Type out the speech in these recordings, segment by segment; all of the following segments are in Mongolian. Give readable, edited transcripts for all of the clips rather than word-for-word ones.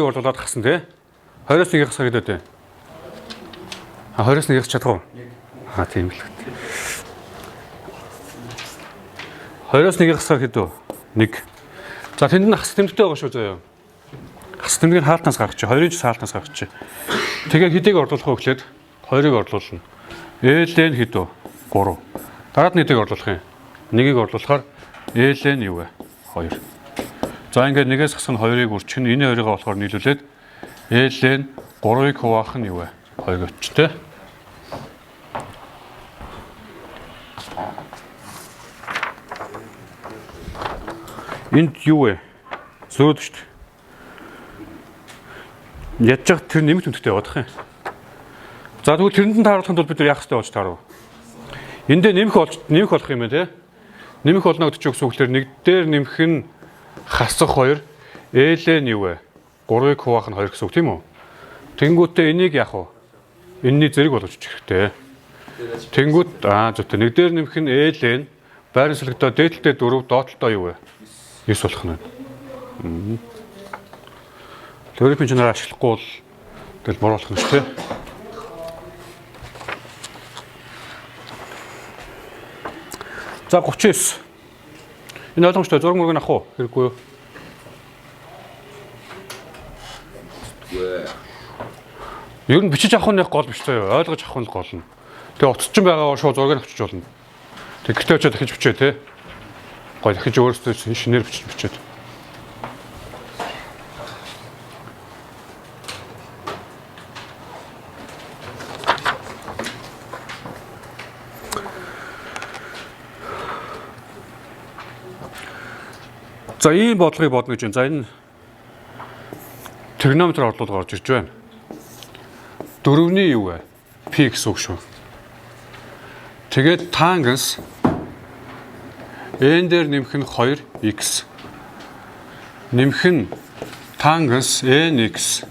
Орлуулад гасан тий. 20-с 1 гасах гэдэг үү? 20-с 1 гасах чадах уу? Тийм л. 20-с 1 гасах гэдэг үү? 1. За тэнд нь хас тэмдэгтэй байгаа шүү заяа. Хас тэмдгийг хаалтнаас гаргачих. 2-ын ч хаалтнаас гаргачих. Тэгээ хэдийг орлуулах вэ гэхлээр 2-ыг орлуулна. Ээлэн хэд вэ? 3. Дараад нь хэдийг орлуулах юм? 1-ийг орлуулахаар ээлэн юу вэ? 2. За ингээд 1-ээс хасах нь 2-ыг үрчин. Энэ 2-ыг болохоор нийлүүлээд ээлэн 3-ыг хуваах нь юу вэ? 2 гэж тэ. Энд юу вэ? Зөөд шүү дээ. Ядж байгаа тэр нэмэлт үнэтэй явах юм. За тэгвэл тэрэнд нь тааруулахын тулд бид нар яах ёстой болж таарав. Энд дээр нэмэх болох юм байна те. Нэмэх болно гэдэг чинь үгээр нэг дээр нэмэх нь хасах 2, ээлэн юу вэ? 3-ыг хуваах нь 2 гэсэн үг тийм үү? Тэнгүүтээ энийг яах вэ? Энэний зэрэг болгож хэрэгтэй. Тэнгүүт зөвхөн нэг дээр нэмэх нь ээлэн байрны солигдоо дээдлэлтэй 4 доотлолтой юу вэ? 9 болох нь. Теорийн чинээр ашиглахгүй бол тэгэл буруу болох юм шүү дээ. За 39. Энэ ойлгомжтой зураг мөрөг авах уу? Хэрэггүй юу? Ер нь бичиж авах нь яг гол биш заяа. Ойлгож авах нь гол нь. Тэгээ утасчин байгаа шууд зургийг авчиж болно. Тэг гэртээ очиод дахиж бичээ те. Гой дахиж өөрөөсөө шинээр бичээд. За ийм бодлогыг бодно гэж байна. За энэ тригонометр орлуулга орж ирж байна. 4-ний юу вэ? P гэсэн үг шүү. Тэгээд тангенс n дээр нэмэх нь 2x. Нэмэх нь тангенс nx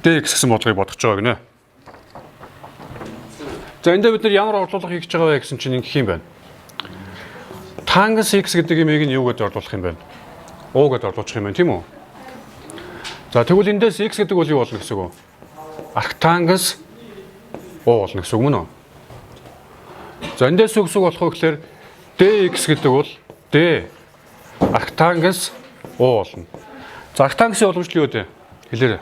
dx гэсэн бодлогыг бодож байгаа гинэ. За энэ дээр бид нар ямар орлуулга хийж байгаа вэ гэсэн чинь ингэх юм байна. Тангенс x гэдэг имийг нь юу гэдээ орлуулах юм байна? U гэдээ орлуулчих юм байна, тийм үү? За тэгвэл эндээс x гэдэг бол юу болно гэсэн үг вэ? Арктангенс U болно гэсэн үг мөн үү? За эндээс үгс болох вэ гэхээр dx гэдэг бол d арктангенс U болно. За арктангенсийн уламжлал юу вэ? Хэлээрэй.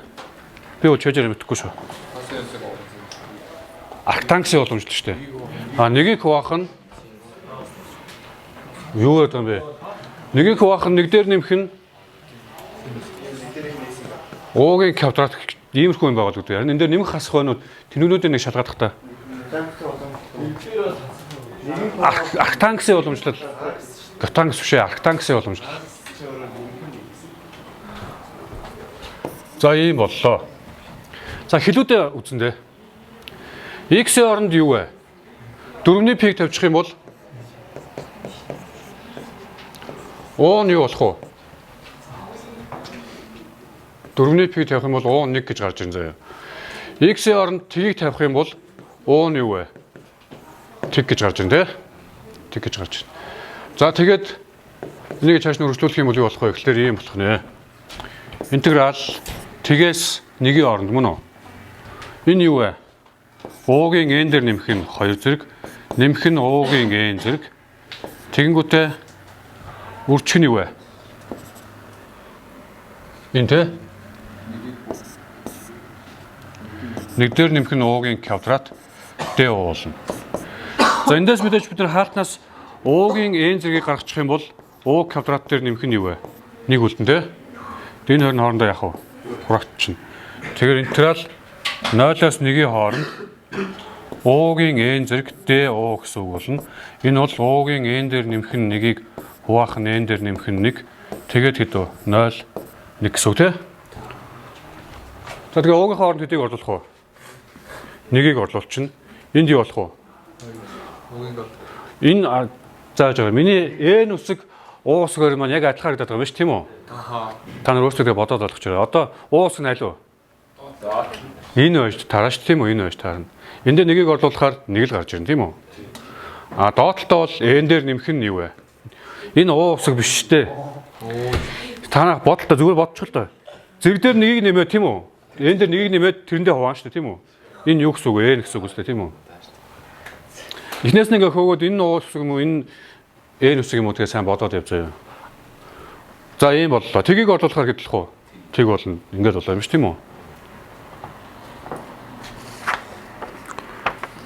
Би бол чэжээр мэдэхгүй шүү. Арктангенсийн уламжлал шүү дээ. Нэгийг хуваах нь юу гэдэг юм бэ? Нэгийг хуваах нь нэг дээр нэмэх нь уугийн квадрат иймэрхүү юм байгаа л гэдэг. Харин энэ дээр нэмэх хасах байнууд тэнүүнүүдийн нэг шалгаадах та. Арктангенсийн уламжлал. Квадрангенс биш ээ, арктангенсийн уламжлал. За ийм боллоо. За хэлүүдээ үзнэ. X-ийн оронд юу вэ? 4-ний пик тавьчих юм бол U нь юу болох вэ? 4-ний пик тавих юм бол U нь 1 гэж гарч ирнэ заяа. X-ийн оронд T-ийг тавих юм бол U нь юу вэ? T гэж гарч ирнэ, тэ? T гэж гарч ирнэ. За тэгээд энийг цааш нь өргөжлүүлэх юм бол юу болох вэ гэхээр ийм болох нэ. Интеграл T-гээс 1-ийн оронд мөн үү? Энэ юу вэ? U-гийн n дээр нэмэх нь 2 зэрэг, нэмэх нь U-гийн n зэрэг. Тэгэнгүүтээ үрчх нь юу вэ? Энэ тэ? Нэг дээр нэмэх нь U-гийн квадрат d болно. За эндээс мэдээж бид нар хаалтнаас U-гийн n зэргийг гаргачих юм бол U квадрат дээр нэмэх нь юу вэ? 1 үлдэн тэ? Энэ хоёр нь хоорондоо яах вэ? Хурагт чинь. Тэгэхээр интеграл 0-аас 1-ийн хооронд U-гийн n зэрэг d U гэсэн үг болно. Энэ бол U-гийн n дээр нэмэх нь 1-ийг хуваах нь n дээр нэмэх нь 1. Тэгээд хэд вэ? 0 1 гэсэн үг тий. За тэгээ U-гийн хооронд хэдийг орлуулах вэ? 1-ийг орлуулчихна. Энд юу болох вэ? Энэ зааж байгаа. Миний n үсэг U үсгээр маань яг адилхан харагдаад байгаа юм биш тийм үү? Та нар өөрсдөө бодоод ойлгож байна. Одоо U үсэг нь аль вэ? Энэ байж тарааш тийм үү? Энэ байж таарна. Энд дээр 1-ийг орлуулахаар 1 л гарч ирнэ тийм үү? Доотлолтоо бол n дээр нэмэх нь юу вэ? Энэ U үсэг биш шүү дээ. Та нар бодолтой зүгээр бодчих л доо. Зэрэг дээр нэгийг нэмээд тийм үү? N дээр нэгийг нэмээд тэрэндээ хуваана шүү дээ тийм үү? Энэ юу гэсэн үг вэ? N гэсэн үг үстэй тийм үү? Эхнээс нь ингээ хөөгөөд энэ нуу үсэг юм уу? Энэ N үсэг юм уу? Тэгээ сайн бодоод явж байгаа юм. За ийм боллоо. Тгийг орлуулахаар хэдлэх үү? Тэг болно. Ингээд болоо юм ш тийм үү?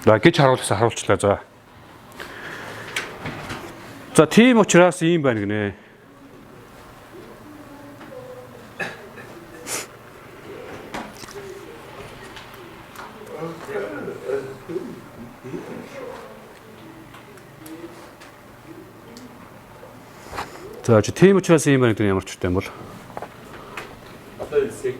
За гэж харуулчлаа за. За тийм учраас ийм байна гинэ. За тийм учраас ийм байна гэдэг нь ямар ч үстэй юм бол. Одоо сек.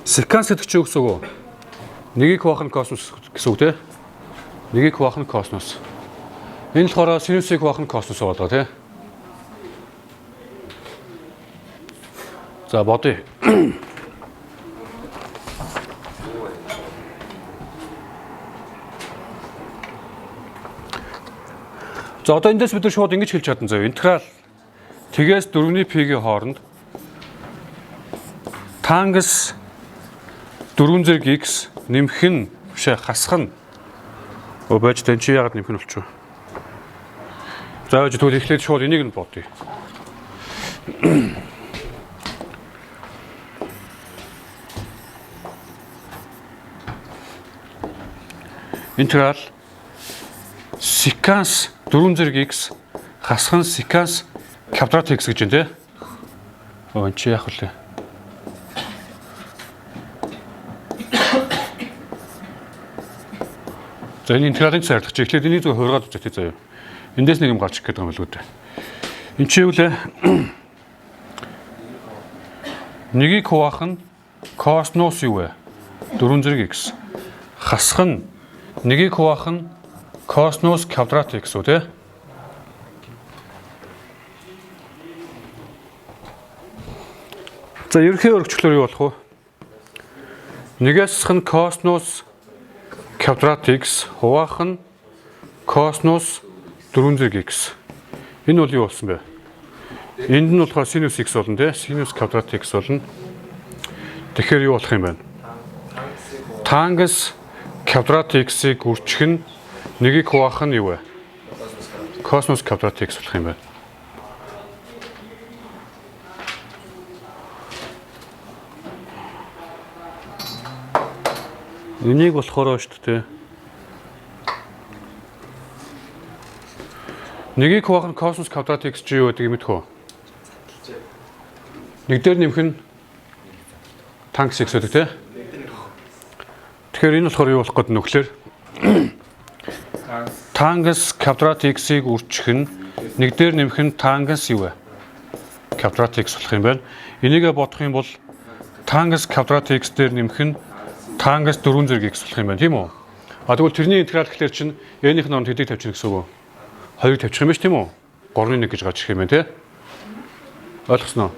Секанс гэдэг чинь юу гэсэн үг вэ? Нэгийг хуваах нь космос гэсэн үг тийм. Нэгийг хуваах нь космос. Энэ болохоор синусыг хуваах нь космос болоо тийм. За бодъё. За одоо эндээс бид нар шууд ингэж хэлж чадсан зав. Интеграл тгээс 4-ний p-ийн хооронд тангас 4 зэрэг x нэмэх нь бишээ хасах нь байж тань чи яагаад нэмэх нь болчих вэ? За тэгвэл эхлээд шууд энийг нь бодъё. Интеграл секанс 4 зэрэг x хасах нь секанс квадрат x гэж байна те. Өө чи яах вэ? За энэ интегралын цаардах чи эхлээд энийг зөв хуургаад үзэх заяа. Эндээс нэг юм гарч ирэх гэдэг юм л үү дээ. Энд чи юу лээ? Нэгийг хуваах нь косинус юу вэ? 4 зэрэг x. Хасах нь нэгийг хуваах нь косинус квадрат x үү те? За ерөнхий өргөчлөөр юу болох вэ? Нэгээс хасах нь косинус квадрат x хуваах нь косинус 4 зэрэг x. Энэ бол юу болсон бэ? Энд нь болохоор синус x болно те. Синус квадрат x болно. Тэгэхээр юу болох юм бэ? Тангас квадрат x-ийг үржих нь нэгийг хуваах нь юу вэ? Косинус квадрат x болох юм байна. Энийг болохоор шүү дээ. Нэгийг хуваах нь косинус квадрат x чи юу гэдэг юм бэ? Нэг дээр нэмэх нь тангас x гэдэг тийм. Тэгэхээр энэ болохоор юу болох гээд нөхлөөр тангас квадрат x-ийг үржих нь нэг дээр нэмэх нь тангас юу вэ? Квадрат x болох юм байна. Энийгээ бодох юм бол тангас квадрат x дээр нэмэх нь тангас 4 зэрэг x болох юм байна тийм үү? А тэгвэл тэрний интеграл гэхэлэр чинь n-ийн оронд хэдийг тавьчих гэсэн үг үү? 2-ыг тавьчих юм биш тийм үү? 3-1 гэж гарч ирэх юм байна тий. Ойлгосноо?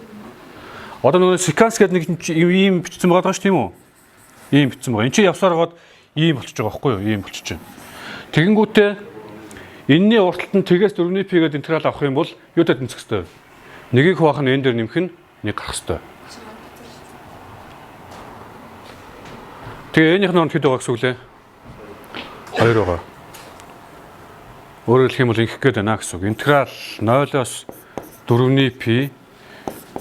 Одоо нөгөө секанс гэдэг нэг ийм бичсэн байгаа шүү тийм үү? Ийм бичсэн байгаа. Энд чинь явсаар гоод ийм болчихж байгаа байхгүй юу? Ийм болчихж байна. Тэгэнгүүтээ энэний урталт нь тгээс 4-ний p гэдэг интеграл авах юм бол юутай тэнцэх хэвээр. Нэгийг хуваах нь n дээр нэмэх нь 1 гарах хэвээр. Тэгээ n-ийн оронд хэд байгаа гэсэн үг лээ? 2 байгаа. Өөрөөр хэлэх юм бол ингэх гээд байна гэсэн үг. Интеграл 0-оос 4-ний p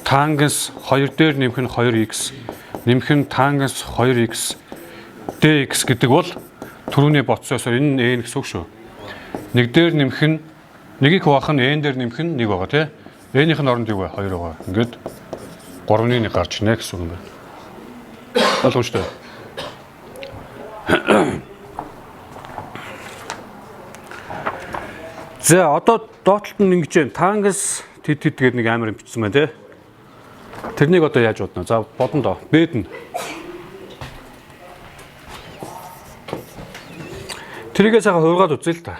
тангенс 2 дээр нэмэх нь 2x нэмэх нь тангенс 2x dx гэдэг бол түрүүний бодсоос энэ n гэсэн үг шүү. Нэг дээр нэмэх нь нэгийг хуваах нь n дээр нэмэх нь 1 байгаа тий. n-ийн оронд юу вэ? 2 байгаа. Ингээд 3-1 гарч ирнэ гэсэн үг юм байна. Ойлгомжтой. За одоо доотлолт нь ингэж байна. Тангас тэд гэдэг нэг амар юм бичсэн байна тий. Тэрнийг одоо яаж бодно? За бодно доо. Бэд нь. Тэрийгээ сайхан хуургаад үзье л та.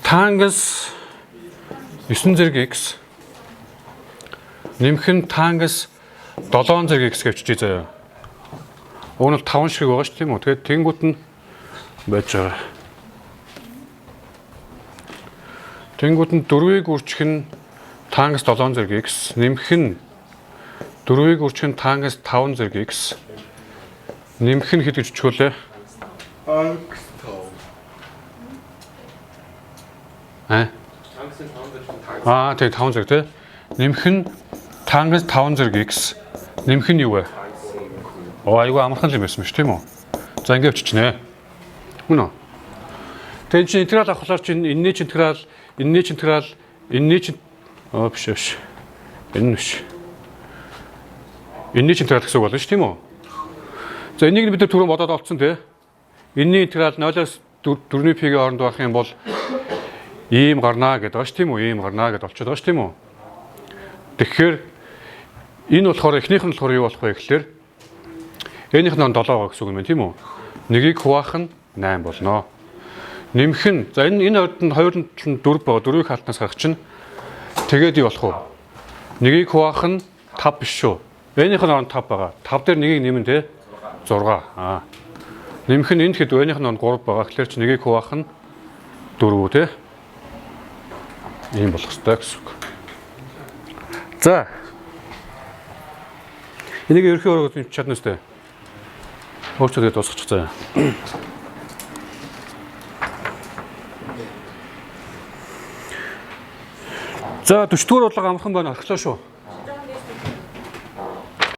тангас 9 зэрэг x нэмэх нь тангас 7 зэрэг x гэвчиж заяа. Уг нь 5 шиг байгаа шүү тийм үү? Тэгээд тэнгуут нь байж байгаа. Тэнгуут нь 4-ийг үржих нь тангас 7 зэрэг x нэмэх нь 4-ийг үржих нь тангас 5 зэрэг x нэмэх нь хэд гэж өчгөлээ? Тэгээ 5 зэрэг тий. Нэмэх нь тангас 5 зэрэг x нэмэх нь юу вэ? Айгүй амархан юм байсан биш тийм үү? За ингэ өччихнэ. Үнэ. Тэгээд чи интеграл авахлаар чи энэний чи интеграл, энэний чи интеграл, энэний чи биш. Энэ биш. Энэний чи интеграл гэсэн үг болно шүү тийм үү? За энийг бид түрүү бодоод олцсон тий. Энэний интеграл 0-аас 4-ний п-ийн хооронд байх юм бол ийм гарнаа гэдэг байна шүү тийм үү? Ийм гарнаа гэдээ олцоод байгаа шүү тийм үү? Тэгэхээр энэ болохоор эхнийх нь болохоор юу болох вэ гэхээр энийх нь 7 байгаа гэсэн үг юм байна тийм үү? Нэгийг хуваах нь 8 болно. Нэмэх нь за энэ хоёрын 4 байгаа. 4-ийг хаалтнаас гарах чинь тэгээд юу болох вэ? Нэгийг хуваах нь 5 биш шүү. Энийх нь 5 байгаа. 5 дээр нэгийг нэмэн тий 6. Нэмэх нь энд хэд энийх нь 3 байгаа. Тэгэхээр чи нэгийг хуваах нь 4 тий. Ийм болох ёстой гэсэн үг. За. Энийг ерхий өргөж чадна үстэй. Өөрчлөлт дуусгачих заяа. За 40 дугаар бодлого амархан байна орхлоо шүү.